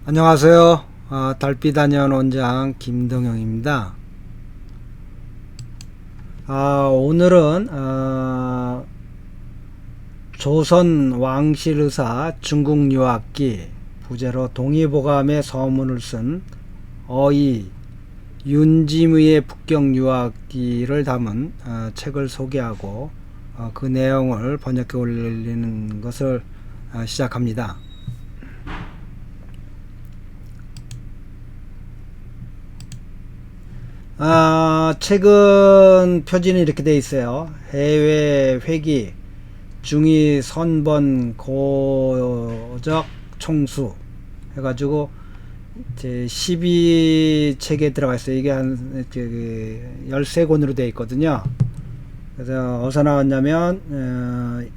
안녕하세요. 달빛아니언 원장 김동영입니다. 오늘은 조선 왕실의사 중국 유학기 부제로 동의보감의 서문을 쓴 어이 윤지무의 북경 유학기를 담은 책을 소개하고 그 내용을 번역해 올리는 것을 시작합니다. 책은 표지는 이렇게 돼 있어요. 해외 회기 중위 선번 고적 총수 해가지고 이제 12책에 들어가 있어요. 이게 한 13권으로 되어 있거든요. 그래서 어디서 나왔냐면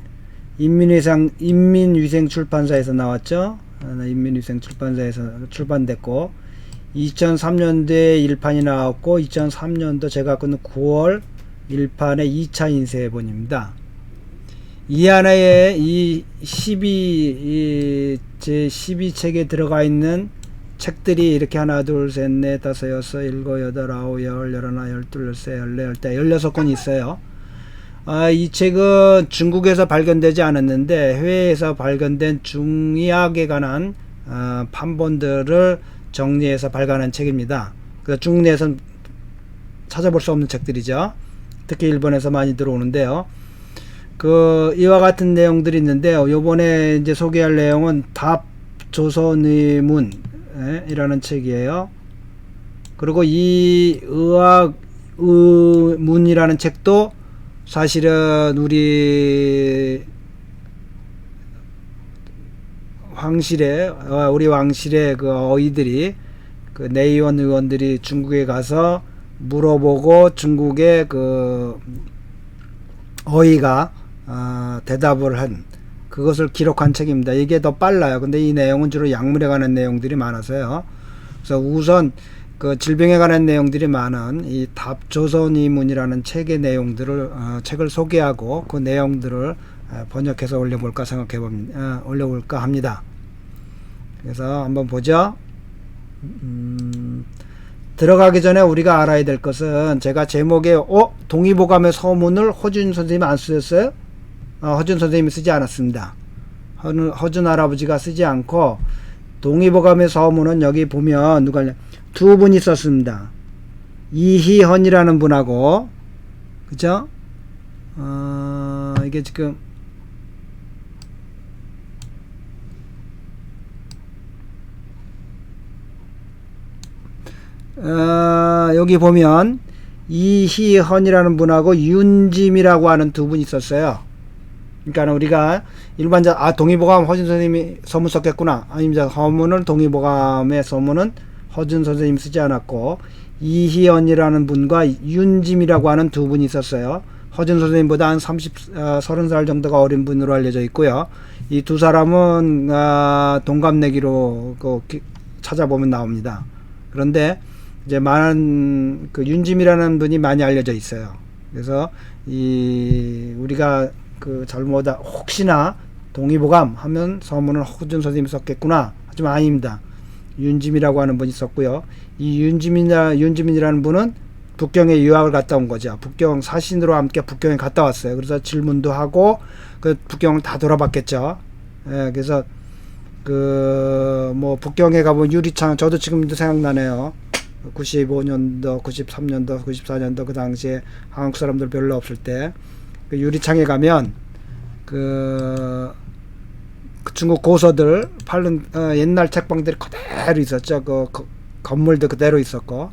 인민위생 출판사에서 나왔죠. 인민위생 출판사에서 출판됐고 2003년도에 1판이 나왔고 2003년도 제가 갖고 있는 9월 1판의 2차 인쇄본입니다. 이 안에 이 12책에 들어가 있는 책들이 이렇게 하나 둘셋넷 다섯 여섯 일곱 여덟 아홉 열 열하나 열둘 열세 열네 열다 16권이 있어요. 이 책은 중국에서 발견되지 않았는데 해외에서 발견된 중의학에 관한 판본들을 정리해서 발간한 책입니다. 그래서 중국 내에서는 찾아볼 수 없는 책들이죠. 특히 일본에서 많이 들어오는데요. 이와 같은 내용들이 있는데요. 요번에 이제 소개할 내용은 답조선의문 이라는 책이에요. 그리고 이 의학문이라는 책도 사실은 우리 왕실의 그 어이들이 그 내의원 의원들이 중국에 가서 물어보고 중국의 그 어이가 대답을 한 그것을 기록한 책입니다. 이게 더 빨라요. 근데 이 내용은 주로 약물에 관한 내용들이 많아서요. 그래서 우선 그 질병에 관한 내용들이 많은 이 답조선의문이라는 책의 내용들을 책을 소개하고 그 내용들을 번역해서 올려볼까 올려볼까 합니다. 그래서 한번 보죠. 들어가기 전에 우리가 알아야 될 것은 제가 제목에 동의보감의 서문을 허준 선생님이 안 쓰셨어요? 허준 선생님이 쓰지 않았습니다. 허준 할아버지가 쓰지 않고 동의보감의 서문은 여기 보면 두 분이 썼습니다. 이희헌이라는 분하고 그죠? 이게 지금 여기 보면 이희헌이라는 분하고 윤짐이라고 하는 두 분이 있었어요. 그러니까 우리가 일반적 동의보감 허준 선생님이 서문 썼겠구나. 아닙니다. 서문을 동의보감의 서문은 허준 선생님이 쓰지 않았고 이희헌이라는 분과 윤짐이라고 하는 두 분이 있었어요. 허준 선생님보다 한 30살 정도가 어린 분으로 알려져 있고요. 이 두 사람은 동갑내기로 찾아보면 나옵니다. 그런데 이제 많은 윤짐이라는 분이 많이 알려져 있어요. 그래서 우리가 혹시나 동의보감 하면 서문은 허준 선생님이 썼겠구나. 하지만 아닙니다. 윤짐이라고 하는 분이 썼고요. 이 윤지민이라는 분은 북경에 유학을 갔다 온 거죠. 북경 사신으로 함께 북경에 갔다 왔어요. 그래서 질문도 하고 북경을 다 돌아봤겠죠. 그래서 북경에 가보면 유리창, 저도 지금도 생각나네요. 95년도, 93년도, 94년도 그 당시에 한국 사람들 별로 없을 때 유리창에 가면 중국 고서들 팔는 옛날 책방들이 그대로 있었죠. 건물도 그대로 있었고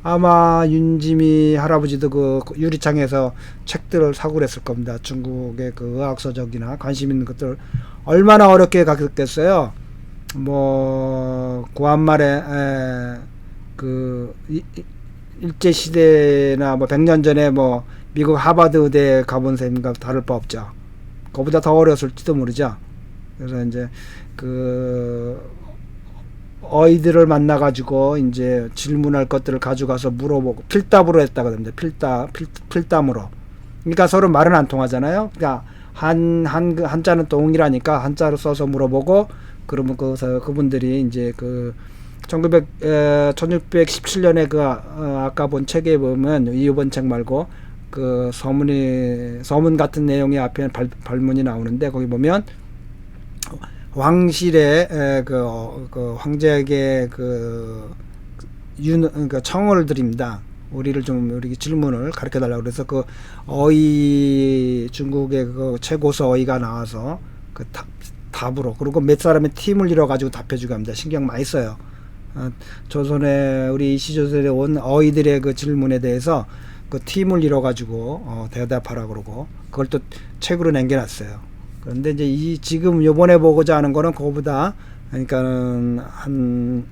아마 윤지미 할아버지도 유리창에서 책들을 사고 그랬을 겁니다. 중국의 의학서적이나 관심 있는 것들 얼마나 어렵게 갔겠어요. 구한말에 일제시대나 100년 전에 미국 하버드 의대에 가본 셈과 다를 바 없죠. 그보다 더 어려웠을지도 모르죠. 그래서 이제 어이들을 만나가지고 이제 질문할 것들을 가져가서 물어보고 필답으로 했다고 합니다. 필담으로. 그러니까 서로 말은 안 통하잖아요. 그러니까 한자는 동일하니까 한자로 써서 물어보고 그러면 그분들이 이제 1617년에 아까 본 책에 보면 이번 책 말고 서문 같은 내용이 앞에 발문이 나오는데 거기 보면 왕실의 황제에게 청을 드립니다. 우리를 좀 우리 질문을 가르쳐 달라고 그래서 중국의 최고서 어이가 나와서 답으로 그리고 몇 사람의 팀을 이뤄 가지고 답해주고 합니다. 신경 많이 써요. 조선에 우리 이시조선에 온 어이들의 질문에 대해서 팀을 이뤄 가지고 대답하라 그러고 그걸 또 책으로 남겨놨어요. 그런데 이제 지금 요번에 보고자 하는 거는 그거보다 그러니까는 한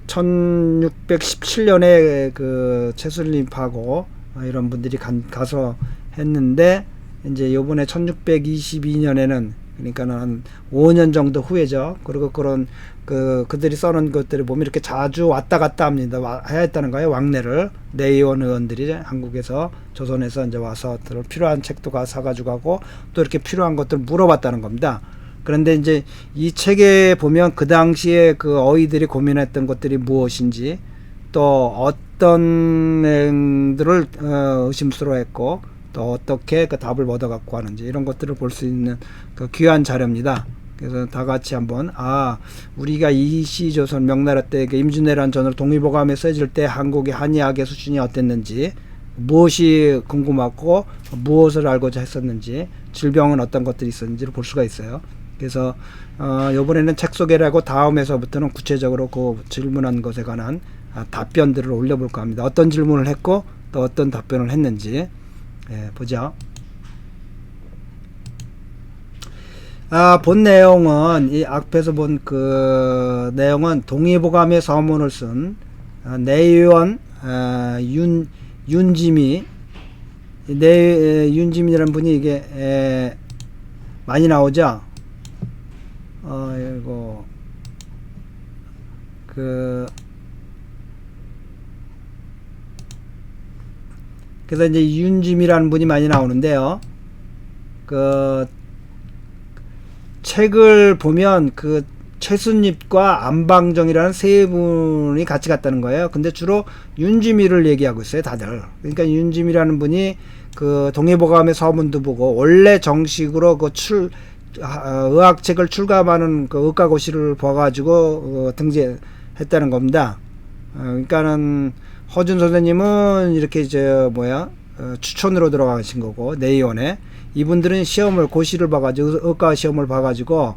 1617년에 최순립하고 이런 분들이 가서 했는데 이제 요번에 1622년에는 그러니까는 한 5년 정도 후에죠. 그리고 그들이 써놓은 것들을 보면 이렇게 자주 왔다 갔다 합니다. 해야 했다는 거예요. 왕래를. 내의원 의원들이 한국에서 조선에서 이제 와서 필요한 책도 사가지고 가고 또 이렇게 필요한 것들 물어봤다는 겁니다. 그런데 이제 이 책에 보면 그 당시에 어이들이 고민했던 것들이 무엇인지 또 어떤 행들을 의심스러워했고 또 어떻게 답을 얻어갖고 하는지 이런 것들을 볼 수 있는 귀한 자료입니다. 그래서 다 같이 한번 우리가 이시조선 명나라 때 임진왜란 전으로 동의보감에 써질 때 한국의 한의학의 수준이 어땠는지 무엇이 궁금하고 무엇을 알고자 했었는지 질병은 어떤 것들이 있었는지를 볼 수가 있어요. 그래서 이번에는 책 소개를 하고 다음에서부터는 구체적으로 질문한 것에 관한 답변들을 올려볼까 합니다. 어떤 질문을 했고 또 어떤 답변을 했는지 보죠. 본 내용은 이 앞에서 본 내용은 동의보감에 서문을 쓴 내의원 윤지미라는 분이 이게 많이 나오죠. 이거 그래서 이제 윤지미라는 분이 많이 나오는데요. 책을 보면 최순립과 안방정이라는 세 분이 같이 갔다는 거예요. 근데 주로 윤지미를 얘기하고 있어요, 다들. 그러니까 윤지미라는 분이 동의보감의 서문도 보고 원래 정식으로 의학책을 출간하는 의과고시를 봐가지고 등재했다는 겁니다. 그러니까는 허준 선생님은 이렇게 추천으로 들어가신 거고 내의원에 이분들은 고시를 봐가지고 의과 시험을 봐가지고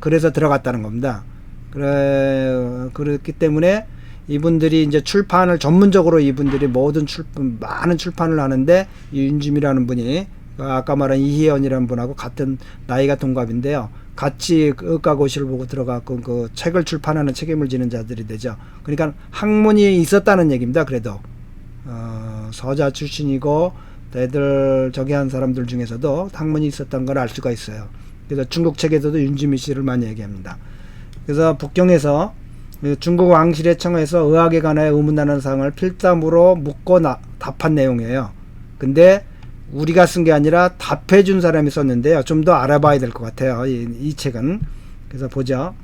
그래서 들어갔다는 겁니다. 그렇기 때문에 이분들이 이제 출판을 전문적으로 이분들이 많은 출판을 하는데 이 윤지미라는 분이 아까 말한 이희연이라는 분하고 같은 나이가 동갑인데요. 같이 의과고시를 보고 들어가고 책을 출판하는 책임을 지는 자들이 되죠. 그러니까 학문이 있었다는 얘기입니다. 그래도 서자 출신이고 애들 한 사람들 중에서도 학문이 있었던 걸 알 수가 있어요. 그래서 중국 책에서도 윤지미 씨를 많이 얘기합니다. 그래서 북경에서 중국 왕실의 청에서 의학에 관하여 의문나는 사항을 필담으로 묻고 답한 내용이에요. 근데 우리가 쓴 게 아니라 답해준 사람이 썼는데요. 좀 더 알아봐야 될 것 같아요. 이 책은. 그래서 보죠.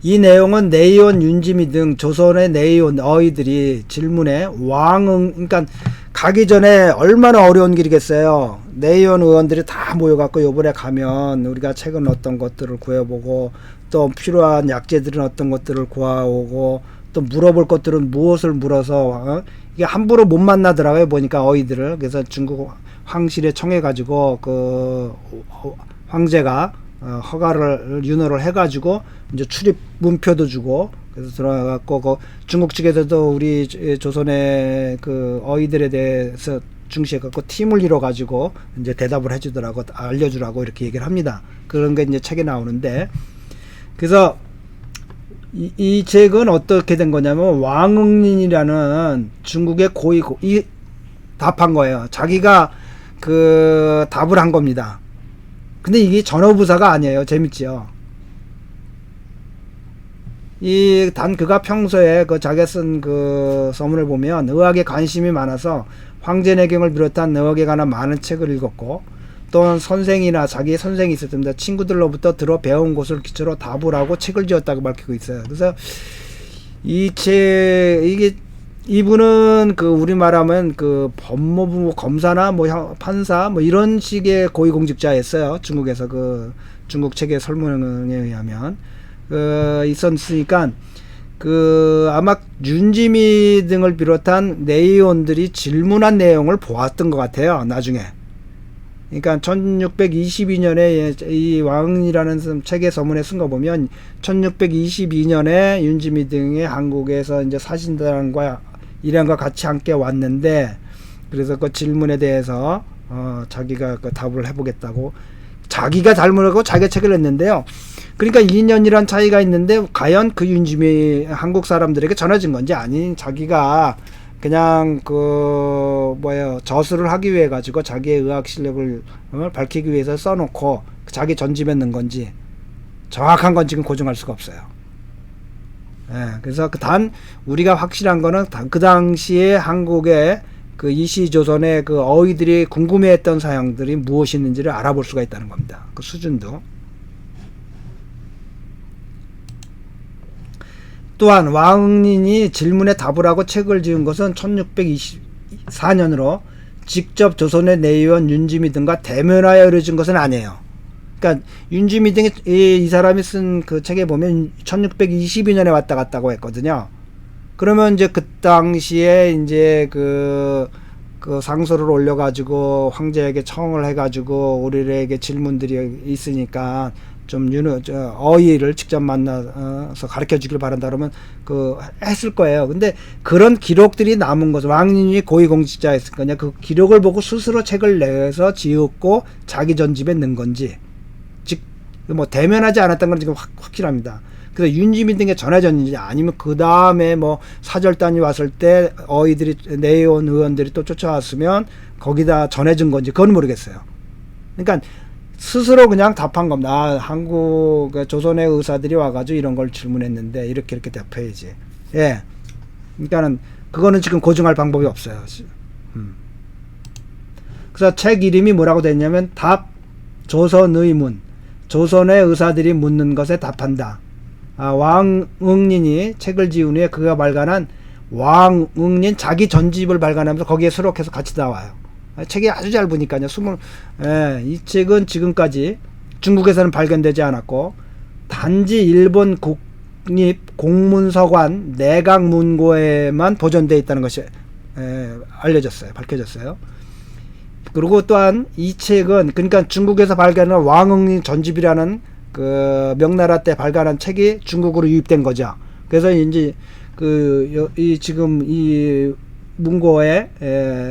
이 내용은 내의원 윤지미 등 조선의 내의원 어이들이 질문에 그러니까 가기 전에 얼마나 어려운 길이겠어요. 내의원 의원들이 다 모여갖고 요번에 가면 우리가 책은 어떤 것들을 구해보고 또 필요한 약재들은 어떤 것들을 구하오고 또 물어볼 것들은 무엇을 물어서 이게 함부로 못 만나더라고요. 보니까 어이들을. 그래서 중국 황실에 청해가지고 황제가 윤호를 해가지고 이제 출입 문표도 주고 그래서 들어가갖고 중국 측에서도 우리 조선의 어이들에 대해서 중시해갖고 팀을 이뤄가지고 이제 대답을 해주더라고 알려주라고 이렇게 얘기를 합니다. 그런 게 이제 책에 나오는데 그래서 이 책은 어떻게 된 거냐면 왕응린이라는 중국의 고위 답한 거예요. 자기가 답을 한 겁니다. 근데 이게 전어부사가 아니에요. 재밌지요. 그가 평소에 자기가 쓴 서문을 보면 의학에 관심이 많아서 황제내경을 비롯한 의학에 관한 많은 책을 읽었고 또는 선생이나 자기 선생이 있었습니다. 친구들로부터 들어 배운 것을 기초로 답을 하고 책을 지었다고 밝히고 있어요. 그래서 이게 이분은 그 우리 말하면 그 법무부 검사나 뭐 판사 뭐 이런 식의 고위공직자였어요. 중국에서 그 중국 책의 설문에 의하면 있었으니까 그 아마 윤지미 등을 비롯한 내의원들이 질문한 내용을 보았던 것 같아요. 나중에. 그러니까 1622년에 이 왕이라는 책의 서문에 쓴 거 보면 1622년에 윤지미 등의 한국에서 이제 사신단과 일행과 같이 함께 왔는데 그래서 그 질문에 대해서 자기가 그 답을 해보겠다고 자기가 질문하고 자기가 책을 냈는데요. 그러니까 2년이란 차이가 있는데 과연 그 윤지미 한국 사람들에게 전해진 건지 아닌 자기가 그냥 저술을 하기 위해 가지고 자기의 의학 실력을 밝히기 위해서 써놓고 자기 전집에 넣은 건지 정확한 건 지금 고증할 수가 없어요. 그래서 단 우리가 확실한 거는 그 당시에 한국의 그 이시조선의 그 어휘들이 궁금해했던 사항들이 무엇이었는지를 알아볼 수가 있다는 겁니다. 그 수준도. 또한 왕응린이 질문에 답을 하고 책을 지은 것은 1624년으로 직접 조선의 내의원 윤지미 등과 대면하여 이루어진 것은 아니에요. 그러니까 윤지미 등이 이 사람이 쓴 그 책에 보면 1622년에 왔다 갔다고 했거든요. 그러면 이제 그 당시에 이제 그 상소를 올려가지고 황제에게 청을 해가지고 우리에게 질문들이 있으니까 좀 어휘를 직접 만나서 가르쳐 주길 바란다 그러면 했을 거예요. 근데 그런 기록들이 남은 거죠. 왕인이 고위공직자였을 거냐. 그 기록을 보고 스스로 책을 내서 지었고 자기 전집에 넣은 건지 뭐 대면하지 않았던 건 지금 확실합니다. 그래서 윤지미 등에 전해졌는지 아니면 그 다음에 뭐 사절단이 왔을 때 어이들이 내의원 의원들이 또 쫓아왔으면 거기다 전해준 건지 그건 모르겠어요. 그러니까 스스로 그냥 답한 겁니다. 한국 조선의 의사들이 와가지고 이런 걸 질문했는데 이렇게 답해야지. 예. 그러니까는 그거는 지금 고증할 방법이 없어요. 그래서 책 이름이 뭐라고 됐냐면 답 조선의 문. 조선의 의사들이 묻는 것에 답한다. 왕응린이 책을 지은 후에 그가 발간한 왕응린 자기 전집을 발간하면서 거기에 수록해서 같이 나와요. 책이 아주 짧으니까요. 이 책은 지금까지 중국에서는 발견되지 않았고 단지 일본 국립공문서관 내각문고에만 보존되어 있다는 것이 알려졌어요. 밝혀졌어요. 그리고 또한 이 책은 그러니까 중국에서 발견한 왕응린 전집이라는 그 명나라 때 발간한 책이 중국으로 유입된 거죠. 그래서 이제 지금 이 문고에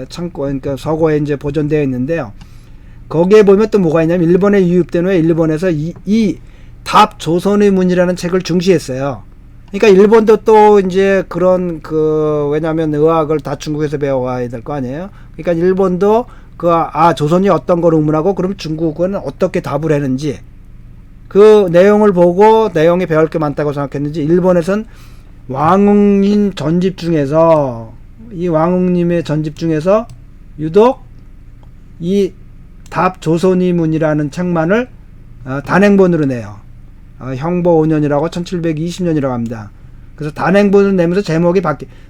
창고 그러니까 서고에 이제 보존되어 있는데요. 거기에 보면 또 뭐가 있냐면 일본에 유입된 후에 일본에서 이 답 조선의 문이라는 책을 중시했어요. 그러니까 일본도 또 이제 그런 왜냐하면 의학을 다 중국에서 배워가야 될 거 아니에요. 그러니까 일본도 조선이 어떤 걸 의문하고 그럼 중국은 어떻게 답을 했는지 그 내용을 보고 내용이 배울 게 많다고 생각했는지 일본에선 왕응린 전집 중에서 이 왕응림의 전집 중에서 유독 이 답 조선의 문이라는 책만을 단행본으로 내요. 형보 5년이라고 1720년이라고 합니다. 그래서 단행본을 내면서 제목이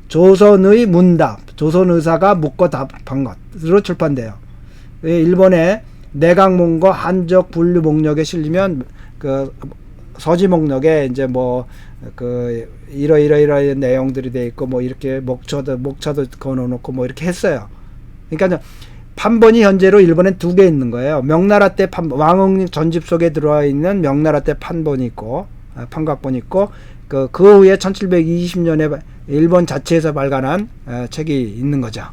조선의 문답, 조선의사가 묻고 답한 것으로 출판돼요. 일본의 내각문고 한적 분류 목록에 실리면 서지 목록에 이제 이러이러이러한 내용들이 돼 있고 이렇게 목차도 그어놓고 이렇게 했어요. 그러니까 판본이 현재로 일본엔 2개 있는 거예요. 명나라 때 왕응린 전집 속에 들어와 있는 명나라 때 판본이 있고 판각본이 있고 그 후에 1720년에 일본 자체에서 발간한 책이 있는 거죠.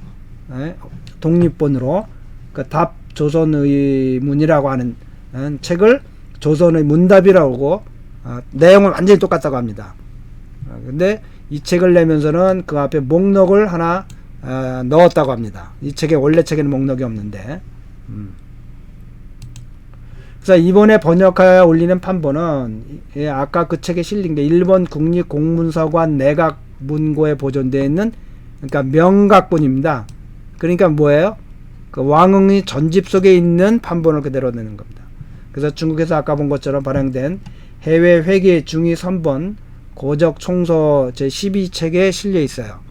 독립본으로 답 조선의 문이라고 하는 책을 조선의 문답이라고 내용은 완전히 똑같다고 합니다. 근데 이 책을 내면서는 그 앞에 목록을 하나 넣었다고 합니다. 이 원래 책에는 목록이 없는데. 그래서 이번에 번역하여 올리는 판본은 아까 그 책에 실린 게 일본 국립공문서관 내각문고에 보존되어 있는 그러니까 명각본입니다. 그러니까 뭐예요? 그 왕응이 전집 속에 있는 판본을 그대로 내는 겁니다. 그래서 중국에서 아까 본 것처럼 발행된 해외 회계 중위 선본 고적 총서 제12책에 실려 있어요.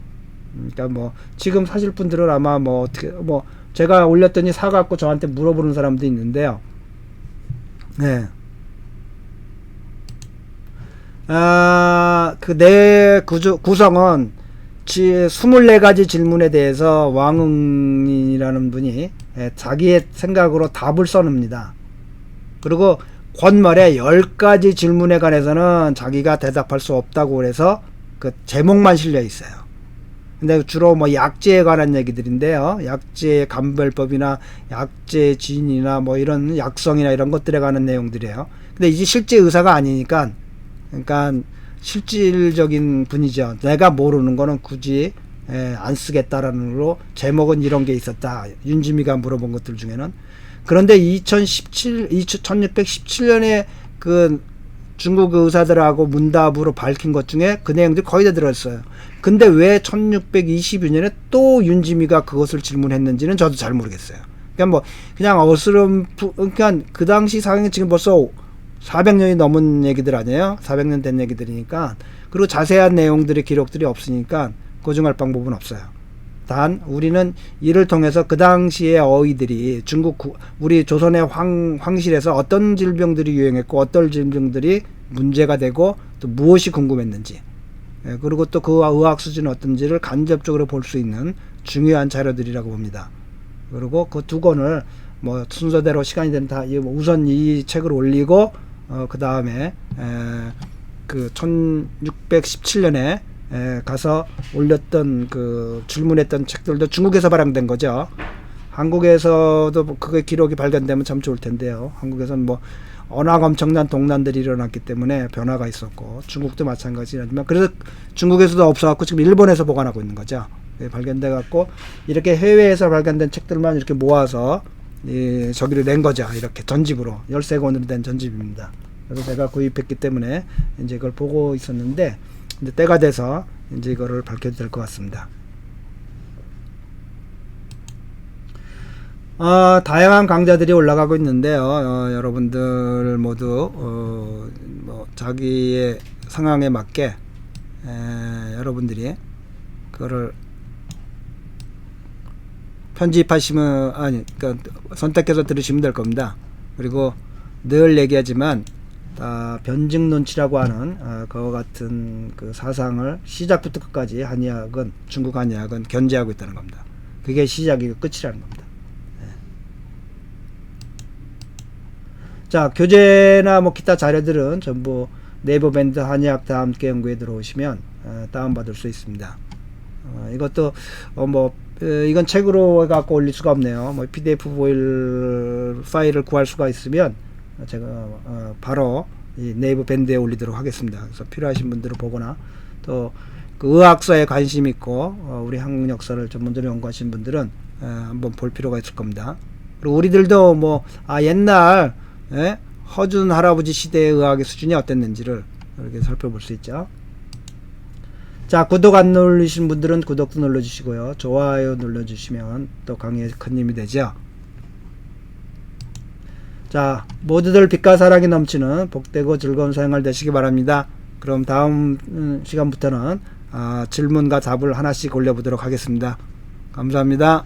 그러니까 뭐 지금 사실 분들은 아마 뭐 어떻게 뭐 제가 올렸더니 사갖고 저한테 물어보는 사람도 있는데요. 네. 그 내 구성은 24가지 질문에 대해서 왕응이라는 분이 자기의 생각으로 답을 써냅니다. 그리고 권말에 10가지 질문에 관해서는 자기가 대답할 수 없다고 그래서 그 제목만 실려 있어요. 근데 주로 뭐 약제에 관한 얘기들인데요. 약제 감별법이나 약제 진이나 뭐 이런 약성이나 이런 것들에 관한 내용들이에요. 근데 이제 실제 의사가 아니니까, 그러니까 실질적인 분이죠. 내가 모르는 거는 굳이 안 쓰겠다라는 걸로 제목은 이런 게 있었다. 윤지미가 물어본 것들 중에는. 그런데 1617년에 그 중국 의사들하고 문답으로 밝힌 것 중에 그 내용들이 거의 다 들어있어요. 근데 왜 1622년에 또 윤지미가 그것을 질문했는지는 저도 잘 모르겠어요. 그냥 뭐 그냥 그러니까 그 당시 상황이 지금 벌써 400년이 넘은 얘기들 아니에요? 400년 된 얘기들이니까. 그리고 자세한 내용들의 기록들이 없으니까 고증할 방법은 없어요. 단 우리는 이를 통해서 그 당시의 어휘들이 우리 조선의 황실에서 어떤 질병들이 유행했고 어떤 질병들이 문제가 되고 또 무엇이 궁금했는지, 그리고 또 그 의학 수준이 어떤지를 간접적으로 볼 수 있는 중요한 자료들이라고 봅니다. 그리고 그 두 권을 뭐 순서대로 시간이 되는 다 우선 이 책을 올리고 그 다음에 그 1617년에 가서 올렸던 그 질문했던 책들도 중국에서 발행된 거죠. 한국에서도 그게 기록이 발견되면 참 좋을 텐데요. 한국에서는 뭐 워낙 엄청난 동난들이 일어났기 때문에 변화가 있었고 중국도 마찬가지지만 그래서 중국에서도 없어갖고 지금 일본에서 보관하고 있는 거죠. 발견돼 갖고 이렇게 해외에서 발견된 책들만 이렇게 모아서 저기를 낸 거죠. 이렇게 전집으로 13권으로 된 전집입니다. 그래서 제가 구입했기 때문에 이제 이걸 보고 있었는데 이제 때가 돼서 이제 이거를 밝혀도 될 것 같습니다. 다양한 강좌들이 올라가고 있는데요. 여러분들 모두 뭐 자기의 상황에 맞게 여러분들이 그거를 편집하시면 그러니까 선택해서 들으시면 될 겁니다. 그리고 늘 얘기하지만 변증론치라고 하는 그와 같은 그 사상을 시작부터 끝까지 한의학은 중국 한의학은 견제하고 있다는 겁니다. 그게 시작이고 끝이라는 겁니다. 자, 교재나 뭐 기타 자료들은 전부 네이버 밴드 한의학 다 함께 연구에 들어오시면 다운받을 수 있습니다. 이것도 이건 책으로 갖고 올릴 수가 없네요. 뭐 PDF 파일을 구할 수가 있으면 제가 바로 이 네이버 밴드에 올리도록 하겠습니다. 그래서 필요하신 분들은 보거나 또 그 의학서에 관심 있고 우리 한국 역사를 전문적으로 연구하신 분들은 한번 볼 필요가 있을 겁니다. 그리고 우리들도 뭐 옛날 허준 할아버지 시대의 의학의 수준이 어땠는지를 이렇게 살펴볼 수 있죠. 자, 구독 안 누르신 분들은 구독도 눌러주시고요. 좋아요 눌러주시면 또 강의에 큰 힘이 되죠. 자, 모두들 빛과 사랑이 넘치는 복되고 즐거운 생활 되시기 바랍니다. 그럼 다음 시간부터는 질문과 답을 하나씩 올려보도록 하겠습니다. 감사합니다.